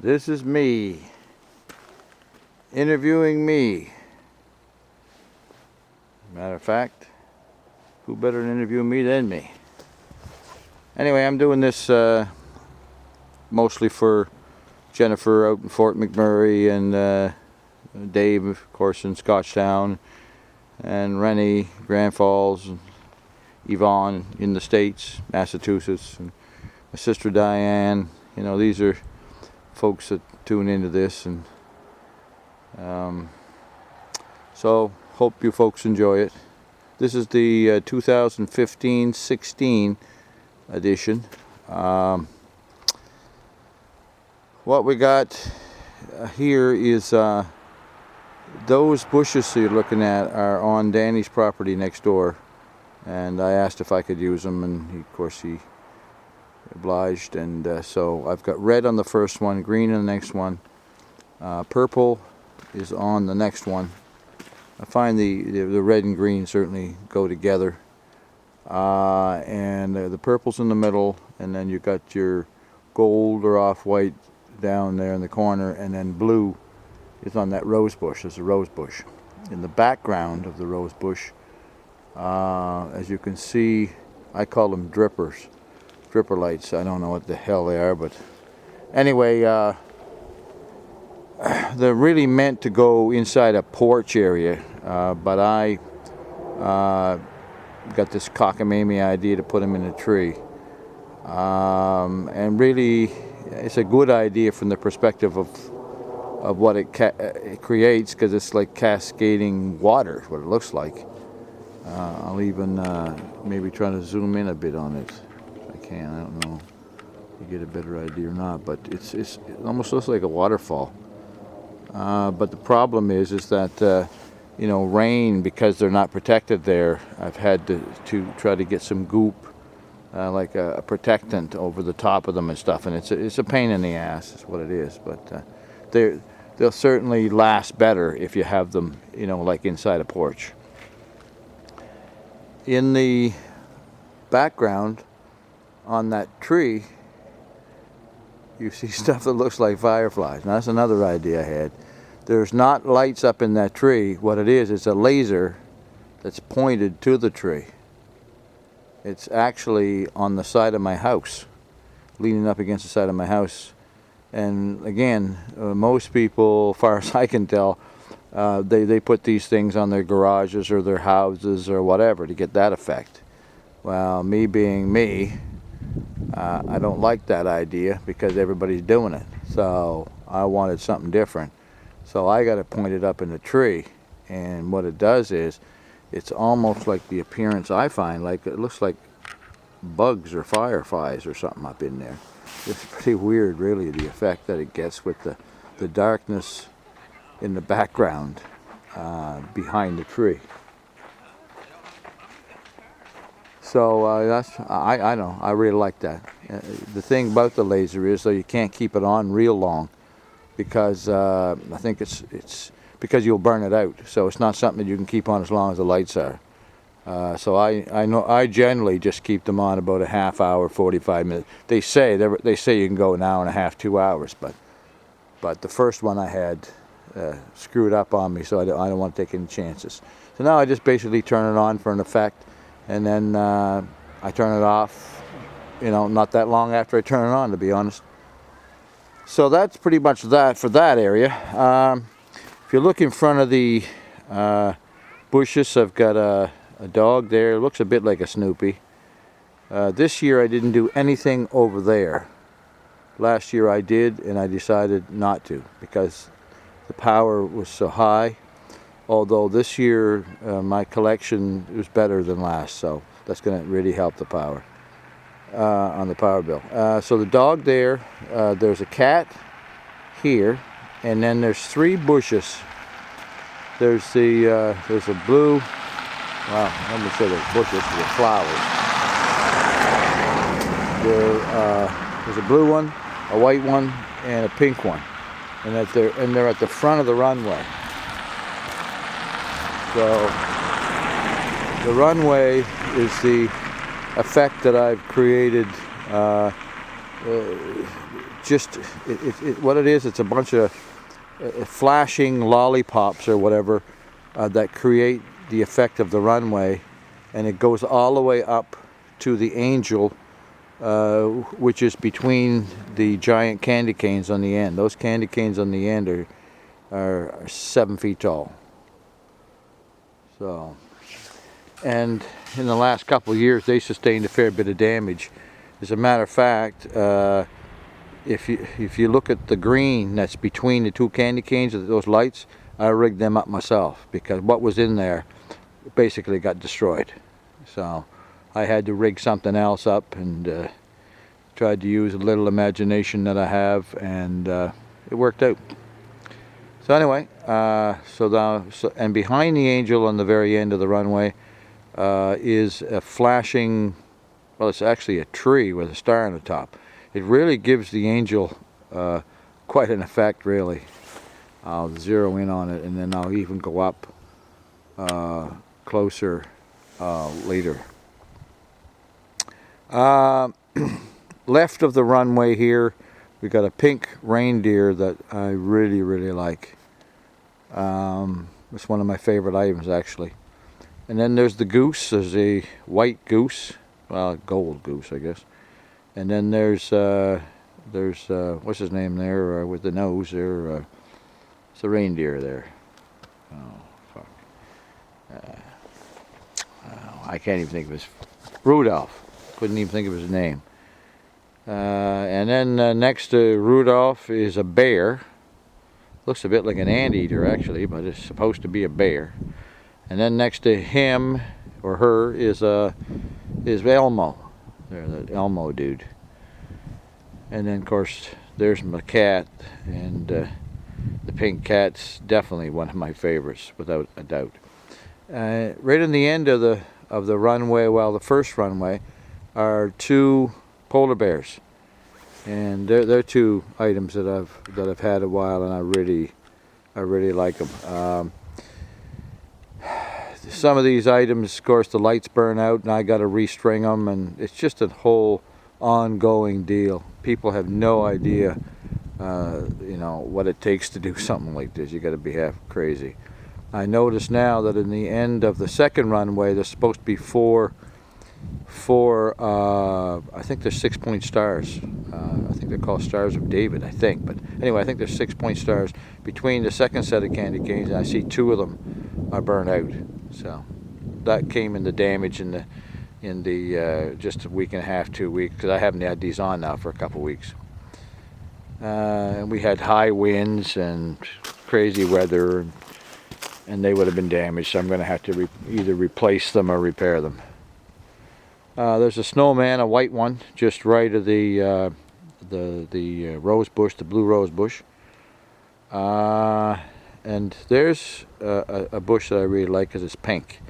This is me interviewing me. Matter of fact, who better to interview me than me? Anyway, I'm doing this mostly for Jennifer out in Fort McMurray and Dave, of course, in Scotchtown, and Rennie, Grand Falls, and Yvonne in the States, Massachusetts, and my sister Diane. You know, these are folks that tune into this, and so hope you folks enjoy it. This is the 2015-16 edition. What we got here is those bushes that you're looking at are on Danny's property next door, and I asked if I could use them, and of course he obliged. And so I've got red on the first one, green on the next one, purple is on the next one. I find the red and green certainly go together, and the purple's in the middle, and then you've got your gold or off-white down there in the corner, and then blue is on that rose bush. There's a rose bush. In the background of the rose bush, as you can see, I call them dripper lights. I don't know what the hell they are, but anyway, they're really meant to go inside a porch area, but I got this cockamamie idea to put them in a tree, and really it's a good idea from the perspective of what it creates, because it's like cascading water, what it looks like. I'll even maybe try to zoom in a bit on it if I can. I don't know if you get a better idea or not, but it almost looks like a waterfall. But the problem is that you know, rain, because they're not protected there, I've had to try to get some goop, like a protectant over the top of them and stuff, and it's a pain in the ass is what it is. But they'll certainly last better if you have them, you know, like inside a porch. In the background on that tree, you see stuff that looks like fireflies. Now that's another idea I had. There's not lights up in that tree. What it is, it's a laser that's pointed to the tree. It's actually on the side of my house, leaning up against the side of my house. And again, most people, as far as I can tell, they put these things on their garages or their houses or whatever to get that effect. Well, me being me, I don't like that idea because everybody's doing it. So I wanted something different. So I got it pointed up in the tree, and what it does is, it's almost like the appearance I find, like it looks like bugs or fireflies or something up in there. It's pretty weird, really, the effect that it gets with the darkness in the background behind the tree. So I don't know, I really like that. The thing about the laser is, though, you can't keep it on real long, because I think it's because you'll burn it out. So it's not something that you can keep on as long as the lights are. So I know I generally just keep them on about a half hour, 45 minutes. They say you can go an hour and a half, 2 hours, but the first one I had screwed up on me, so I don't want to take any chances. So now I just basically turn it on for an effect, and then I turn it off, you know, not that long after I turn it on, to be honest. So that's pretty much that for that area. If you look in front of the bushes, I've got a dog there. It looks a bit like a Snoopy. This year I didn't do anything over there. Last year I did, and I decided not to because the power was so high. Although this year my collection was better than last, so that's going to really help the power on the power bill. So the dog there, there's a cat here, and then there's 3 bushes. There's a blue. Well, let me say there's bushes, there's flowers. There's a blue one, a white one, and a pink one, and they're at the front of the runway. So the runway is the effect that I've created just what it is, it's a bunch of flashing lollipops or whatever that create the effect of the runway, and it goes all the way up to the angel, which is between the giant candy canes on the end. Those candy canes on the end are 7 feet tall. So, and in the last couple of years, they sustained a fair bit of damage. As a matter of fact, if you look at the green that's between the two candy canes, those lights, I rigged them up myself because what was in there basically got destroyed. So I had to rig something else up and tried to use a little imagination that I have, and it worked out. So anyway, and behind the angel on the very end of the runway is a flashing, well, it's actually a tree with a star on the top. It really gives the angel quite an effect, really. I'll zero in on it, and then I'll even go up closer later. Left of the runway here, we got a pink reindeer that I really, really like. It's one of my favorite items, actually. And then there's the goose. There's a white goose, well, gold goose, I guess. And then there's what's his name there with the nose there? It's a reindeer there. Oh, fuck. I can't even think of his. Rudolph. Couldn't even think of his name. And then next to Rudolph is a bear. Looks a bit like an anteater actually, but it's supposed to be a bear. And then next to him or her is Elmo. There, that Elmo dude. And then of course there's my cat, and the pink cat's definitely one of my favorites without a doubt. Right in the end of the runway, well, the first runway, are two polar bears, and they're two items that I've had a while, and I really like them. Some of these items, of course, the lights burn out, and I got to restring them, and it's just a whole ongoing deal. People have no idea, what it takes to do something like this. You got to be half crazy. I notice now that in the end of the second runway, there's supposed to be four. I think there's 6-point stars. I think they're called Stars of David, I think. But anyway, I think there's 6-point stars between the second set of candy canes, and I see 2 of them are burned out. So that came in the damage in the just a week and a half, 2 weeks, because I haven't had these on now for a couple weeks. And we had high winds and crazy weather, and they would have been damaged. So I'm going to have to either replace them or repair them. There's a snowman, a white one, just right of the rose bush, the blue rose bush. And there's a bush that I really like because it's pink.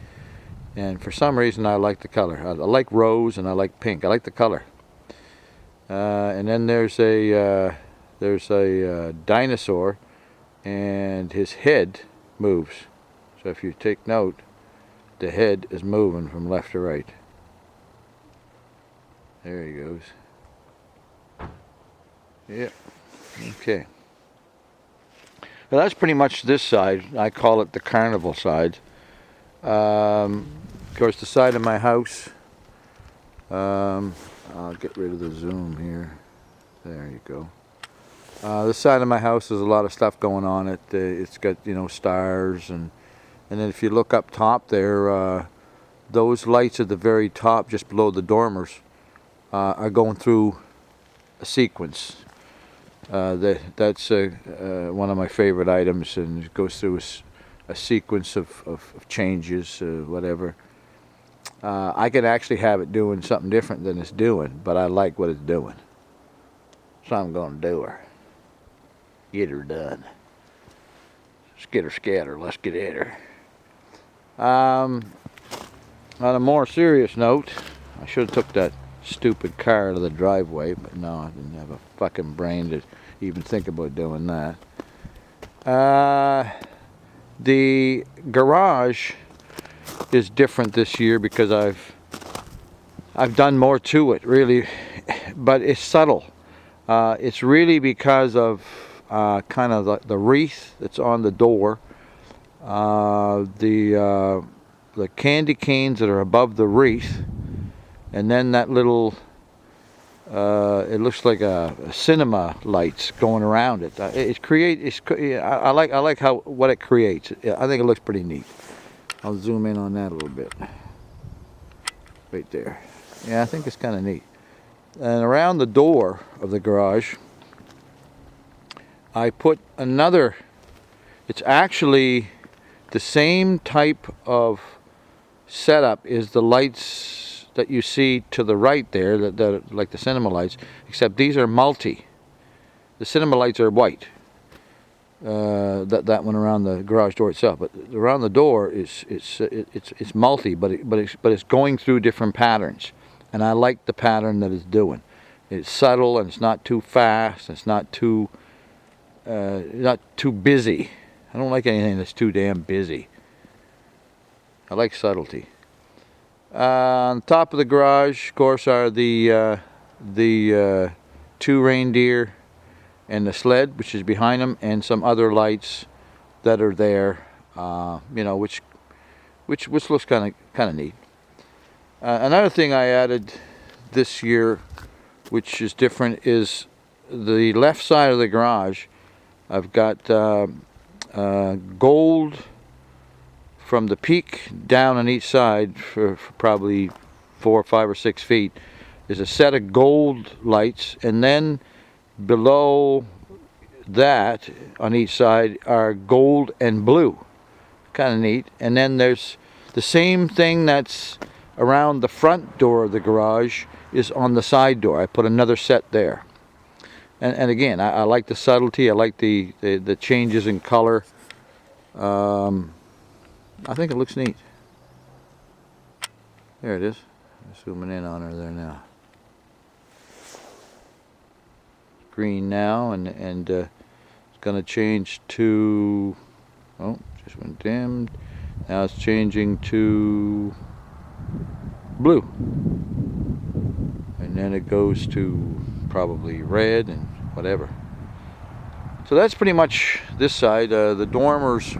And for some reason I like the color. I like rose and I like pink. I like the color. And then there's a dinosaur, and his head moves. So if you take note, the head is moving from left to right. There he goes. Yep. Okay. Well, that's pretty much this side. I call it the carnival side. Of course, the side of my house. I'll get rid of the zoom here. There you go. This side of my house, there's a lot of stuff going on. It's got stars, and then if you look up top there, those lights at the very top, just below the dormers, are going through a sequence. That's one of my favorite items, and it goes through a sequence of changes, whatever. I can actually have it doing something different than it's doing, but I like what it's doing. So I'm going to do her. Get her done. Skitter scatter, let's get at her. On a more serious note, I should have took that stupid car out of the driveway, but no, I didn't have a fucking brain to even think about doing that. The garage is different this year because I've done more to it, really, but it's subtle. It's really because of kind of the wreath that's on the door, the candy canes that are above the wreath, and then that little it looks like a cinema lights going around it. I like how what it creates. I think it looks pretty neat. I'll zoom in on that a little bit. Right there. Yeah, I think it's kind of neat. And around the door of the garage, I put another. It's actually the same type of setup as the lights that you see to the right there, that like the cinema lights, except these are multi. The cinema lights are white. That one around the garage door itself, but around the door it's multi, but it's going through different patterns, and I like the pattern that it's doing. It's subtle and it's not too fast. It's not too busy. I don't like anything that's too damn busy. I like subtlety. On top of the garage, of course, are the two reindeer and the sled, which is behind them, and some other lights that are there, you know, which looks kind of neat. Another thing I added this year, which is different, is the left side of the garage. I've got gold from the peak down on each side for probably 4, 5, or 6 feet. There's a set of gold lights, and then below that on each side are gold and blue. Kind of neat. And then there's the same thing that's around the front door of the garage is on the side door. I put another set there. And again, I like the subtlety. I like the changes in color. I think it looks neat. There it is. Zooming in on her there now. Green now, and it's going to change to, oh, just went dimmed. Now it's changing to blue. And then it goes to probably red and whatever. So that's pretty much this side. The dormers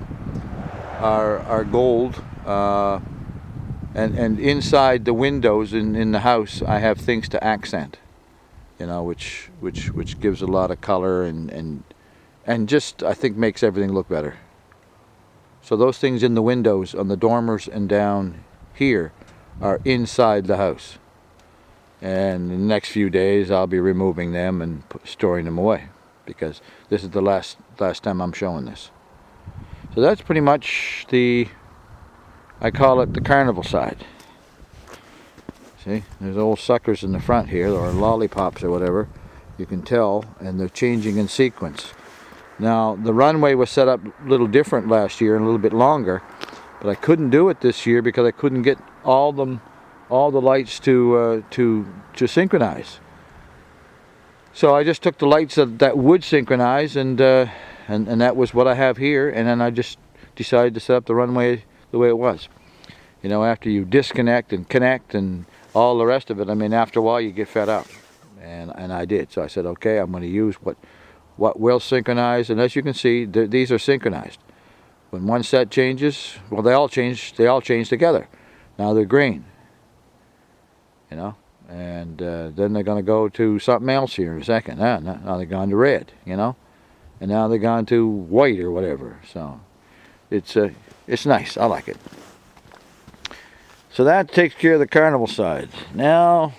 are gold, and inside the windows in the house I have things to accent, you know, which gives a lot of color and just, I think, makes everything look better. So those things in the windows on the dormers and down here are inside the house, and in the next few days I'll be removing them and storing them away, because this is the last time I'm showing this. So that's pretty much I call it the carnival side. See, there's old suckers in the front here, or lollipops or whatever, you can tell, and they're changing in sequence. Now, the runway was set up a little different last year and a little bit longer, but I couldn't do it this year because I couldn't get all the lights to synchronize. So I just took the lights that would synchronize, and that was what I have here, and then I just decided to set up the runway the way it was. You know, after you disconnect and connect and all the rest of it, I mean, after a while you get fed up, and I did. So I said, okay, I'm going to use what will synchronize, and as you can see, these are synchronized. When one set changes, well, they all change together. Now they're green, you know, and then they're going to go to something else here in a second. Now they're gone to red, you know. And now they're gone to white or whatever. So it's nice. I like it. So that takes care of the carnival side. Now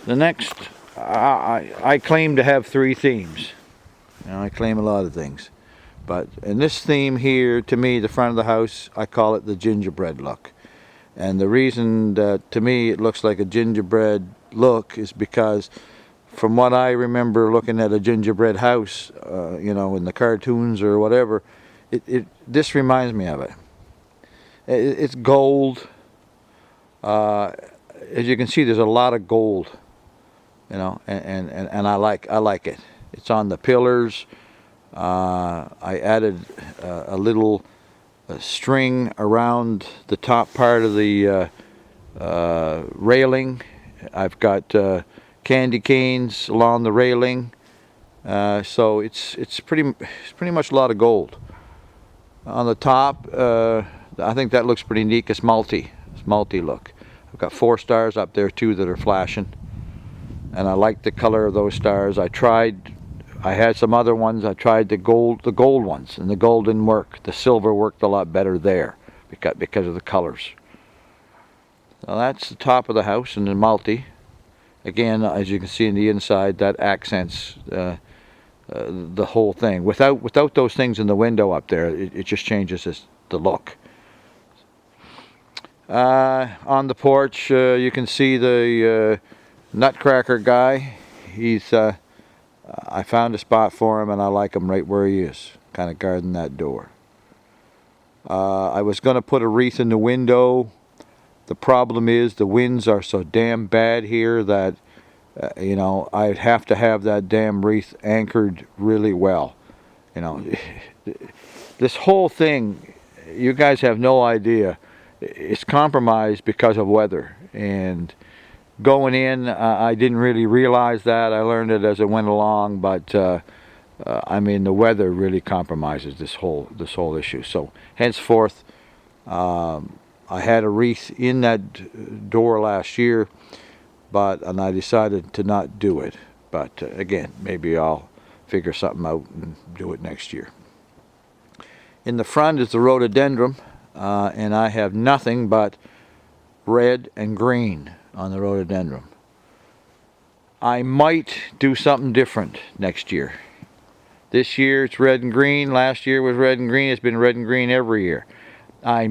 the next, I claim to have 3 themes. You know, I claim a lot of things, but in this theme here, to me, the front of the house, I call it the gingerbread look. And the reason that to me it looks like a gingerbread look is because, from what I remember looking at a gingerbread house, you know, in the cartoons or whatever, this reminds me of it. It's gold. As you can see, there's a lot of gold, you know, and I like it. It's on the pillars. I added a little string around the top part of the railing. I've got candy canes along the railing. So it's pretty much a lot of gold. On the top, I think that looks pretty neat. It's multi look. I've got 4 stars up there too that are flashing, and I like the color of those stars. I had some other ones. I tried the gold ones, and the gold didn't work. The silver worked a lot better there because of the colors. Now that's the top of the house and the multi. Again, as you can see in the inside, that accents the whole thing. Without those things in the window up there, it just changes the look. On the porch, you can see the Nutcracker guy. I found a spot for him, and I like him right where he is, kind of guarding that door. I was going to put a wreath in the window. The problem is the winds are so damn bad here that I'd have to have that damn wreath anchored really well. This whole thing, you guys have no idea. It's compromised because of weather. And going in, I didn't really realize that. I learned it as I went along, but I mean, the weather really compromises this whole issue. So henceforth, I had a wreath in that door last year, and I decided to not do it. But again, maybe I'll figure something out and do it next year. In the front is the rhododendron, and I have nothing but red and green on the rhododendron. I might do something different next year. This year it's red and green. Last year was red and green. It's been red and green every year. I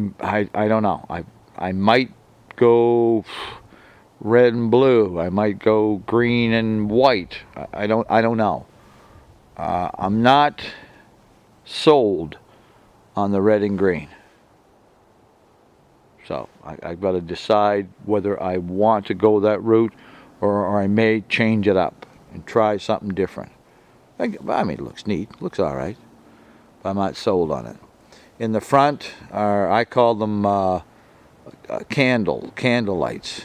don't know. I might go red and blue. I might go green and white. I don't know. I'm not sold on the red and green. So I've got to decide whether I want to go that route, or I may change it up and try something different. I mean, it looks neat. Looks all right. But I'm not sold on it. In the front I call them candle lights.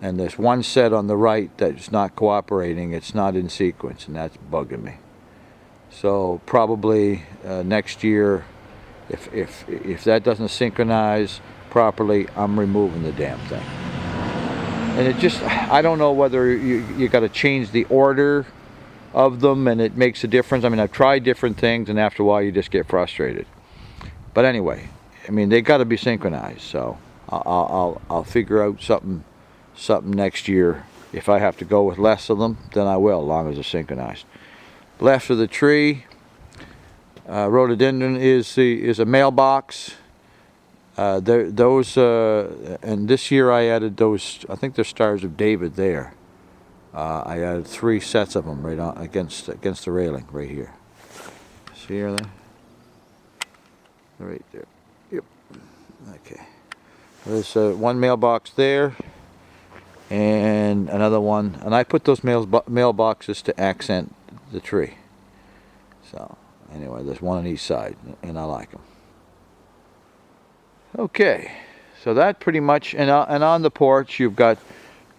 And there's one set on the right that's not cooperating. It's not in sequence, and that's bugging me. So probably next year, if that doesn't synchronize properly, I'm removing the damn thing. And I don't know whether you got to change the order of them and it makes a difference. I mean, I've tried different things, and after a while you just get frustrated. But anyway, I mean, they got to be synchronized. So I'll figure out something next year. If I have to go with less of them, then I will, as long as they're synchronized. Left of the tree, rhododendron is a mailbox. And this year I added those. I think they're Stars of David there. I added 3 sets of them right on against the railing right here. See here, there? Right there. Yep. Okay. There's one mailbox there, and another one. And I put those mailboxes to accent the tree. So anyway, there's one on each side, and I like them. Okay, so that pretty much, and on the porch you've got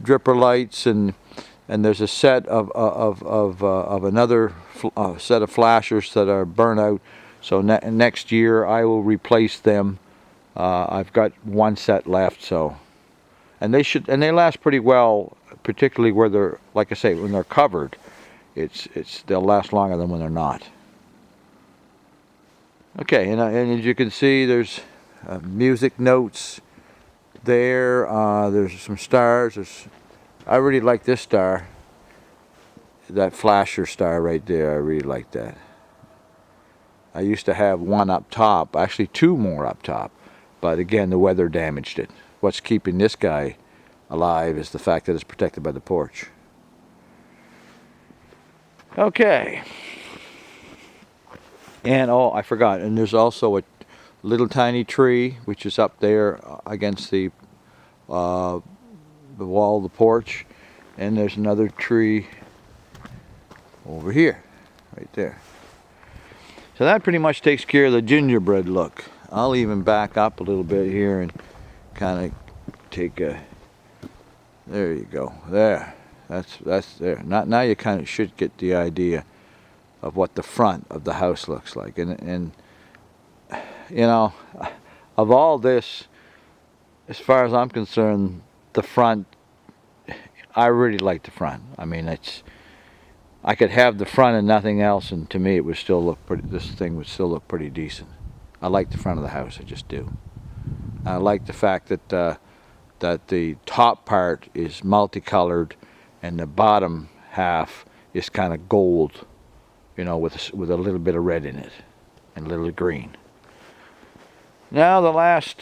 dripper lights, and there's a set of another set of flashers that are burnt out. So next year I will replace them. I've got one set left, so and they last pretty well, particularly where they're, like I say, when they're covered. They'll last longer than when they're not. Okay, and as you can see, there's music notes there. There's some stars. I really like this star, that flasher star right there. I really like that. I used to have one up top, actually 2 more up top, but again the weather damaged it. What's keeping this guy alive is the fact that it's protected by the porch. Okay. And I forgot, and there's also a little tiny tree which is up there against the wall of the porch, and there's another tree over here, right there. So that pretty much takes care of the gingerbread look. I'll even back up a little bit here and kind of take a, there you go, there. That's there. Now you kind of should get the idea of what the front of the house looks like. And you know, of all this, as far as I'm concerned, the front, I really like the front. I mean, I could have the front and nothing else, and to me it would still look pretty, this thing would still look pretty decent. I like the front of the house, I just do. I like the fact that that the top part is multicolored and the bottom half is kind of gold, you know, with a little bit of red in it and a little green. Now the last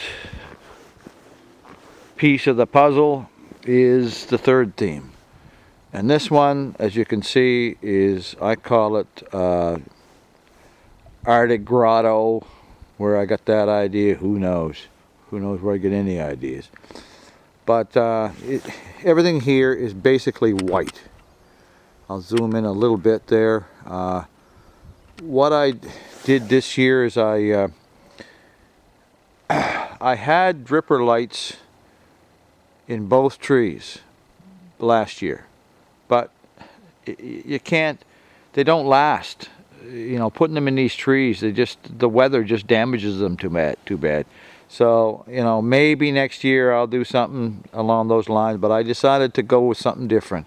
piece of the puzzle is the third theme. And this one, as you can see, is, I call it Arctic Grotto. Where I got that idea, who knows? Who knows where I get any ideas? But everything here is basically white. I'll zoom in a little bit there. What I did this year is I had dripper lights in both trees last year, but you can't, they don't last. You know, putting them in these trees, the weather just damages them too bad. So, you know, maybe next year I'll do something along those lines, but I decided to go with something different.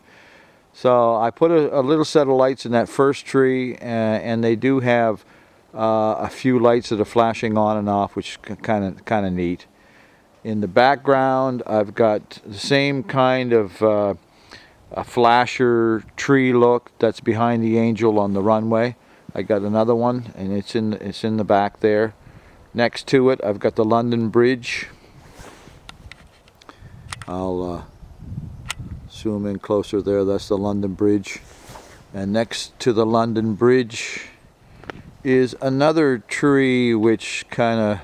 So I put a little set of lights in that first tree, and they do have a few lights that are flashing on and off, which is kind of neat. In the background, I've got the same kind of a flasher tree look that's behind the angel on the runway. I got another one, and it's in the back there. Next to it, I've got the London Bridge. I'll zoom in closer there. That's the London Bridge. And next to the London Bridge is another tree which kind of,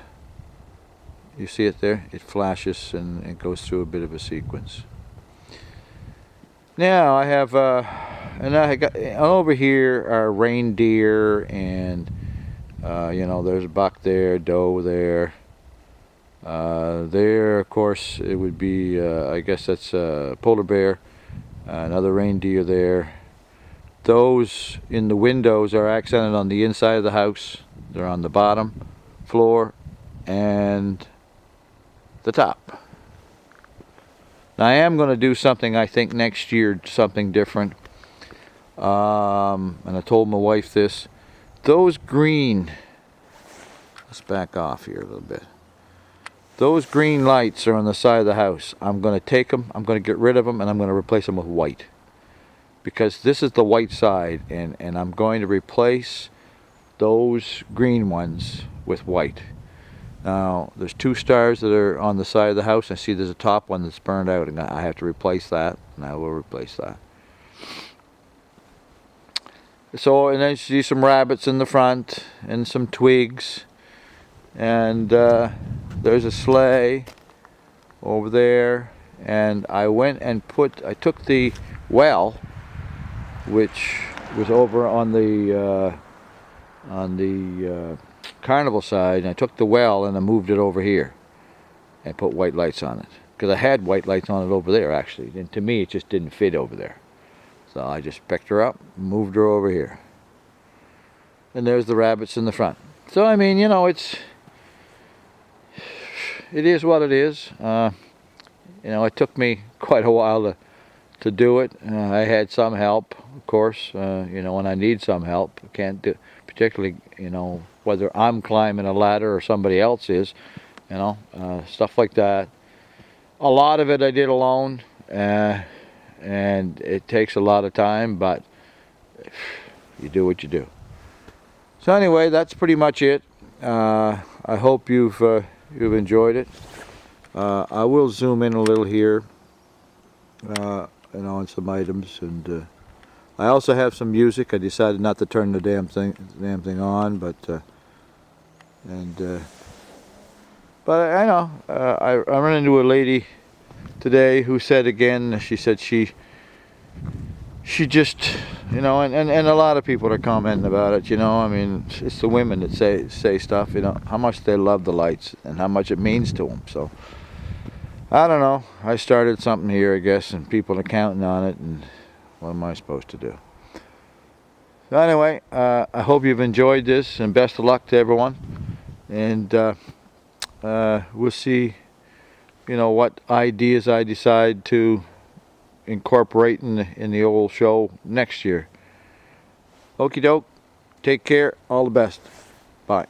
you see it there? It flashes and it goes through a bit of a sequence. Now I have, and I got over here are reindeer, and you know, there's a buck there, doe there. There, of course, it would be, I guess that's a polar bear. Another reindeer there. Those in the windows are accented on the inside of the house. They're on the bottom floor and the top. Now I am going to do something, I think, next year, something different. And I told my wife this. Those green, let's back off here a little bit. Those green lights are on the side of the house. I'm going to take them, I'm going to get rid of them, and I'm going to replace them with white. Because this is the white side, and I'm going to replace those green ones with white. Now, there's two stars that are on the side of the house. I see there's a top one that's burned out, and I have to replace that, and I will replace that. So, and then you see some rabbits in the front, and some twigs, and there's a sleigh over there, and I went and I took the well, which was over on the carnival side, and I took the well and I moved it over here and put white lights on it, because I had white lights on it over there actually, and to me it just didn't fit over there. So I just picked her up, moved her over here, and there's the rabbits in the front. So I mean, you know, it is what it is. You know, it took me quite a while to do it. I had some help, of course. You know, when I need some help, I can't do, particularly, you know, whether I'm climbing a ladder or somebody else is, you know, stuff like that. A lot of it I did alone, and it takes a lot of time, but you do what you do. So anyway, that's pretty much it. I hope you've enjoyed it. I will zoom in a little here, you know, on some items, and I also have some music. I decided not to turn the damn thing on, but I know I ran into a lady today who said again. She said she just, you know, and a lot of people are commenting about it. You know, I mean, it's the women that say stuff. You know, how much they love the lights and how much it means to them. So I don't know. I started something here, I guess, and people are counting on it, and What am I supposed to do? So anyway, I hope you've enjoyed this, and best of luck to everyone. And we'll see, what ideas I decide to incorporate in the old show next year. Okie doke. Take care. All the best. Bye.